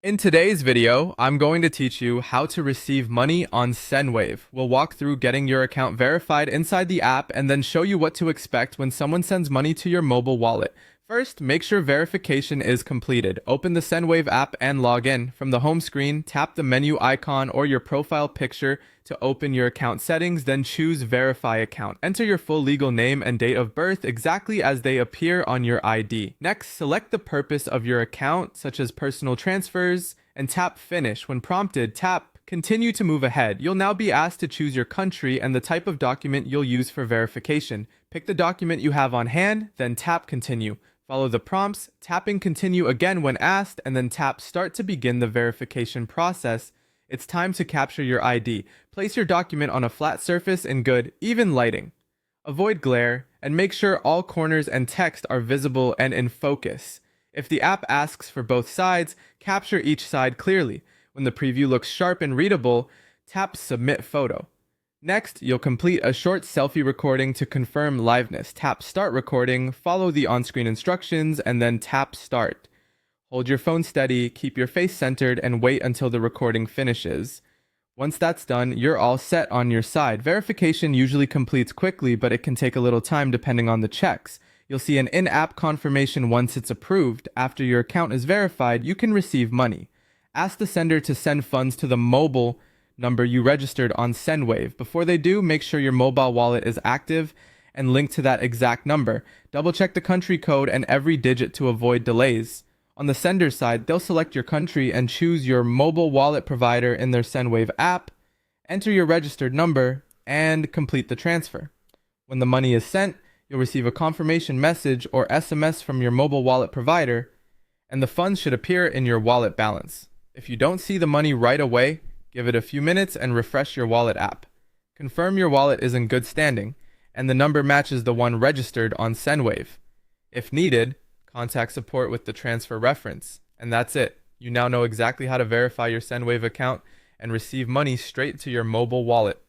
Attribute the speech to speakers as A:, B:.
A: In today's video, I'm going to teach you how to receive money on Sendwave. We'll walk through getting your account verified inside the app and then show you what to expect when someone sends money to your mobile wallet. First, make sure verification is completed. Open the Sendwave app and log in. From the home screen, tap the menu icon or your profile picture to open your account settings, then choose Verify Account. Enter your full legal name and date of birth exactly as they appear on your ID. Next, select the purpose of your account, such as personal transfers, and tap Finish. When prompted, tap Continue to move ahead. You'll now be asked to choose your country and the type of document you'll use for verification. Pick the document you have on hand, then tap Continue. Follow the prompts, tapping Continue again when asked, and then tap Start to begin the verification process. It's time to capture your ID. Place your document on a flat surface in good, even lighting. Avoid glare, and make sure all corners and text are visible and in focus. If the app asks for both sides, capture each side clearly. When the preview looks sharp and readable, tap Submit Photo. Next, you'll complete a short selfie recording to confirm liveness. Tap Start Recording, follow the on-screen instructions, and then tap Start. Hold your phone steady, keep your face centered, and wait until the recording finishes. Once that's done, you're all set on your side. Verification usually completes quickly, but it can take a little time depending on the checks. You'll see an in-app confirmation once it's approved. After your account is verified, you can receive money. Ask the sender to send funds to the mobile number you registered on Sendwave. Before they do, make sure your mobile wallet is active and linked to that exact number. Double check the country code and every digit to avoid delays. On the sender side, they'll select your country and choose your mobile wallet provider in their Sendwave app, enter your registered number, and complete the transfer. When the money is sent, you'll receive a confirmation message or SMS from your mobile wallet provider, and the funds should appear in your wallet balance. If you don't see the money right away, give it a few minutes and refresh your wallet app. Confirm your wallet is in good standing, and the number matches the one registered on Sendwave. If needed, contact support with the transfer reference. And that's it. You now know exactly how to verify your Sendwave account and receive money straight to your mobile wallet.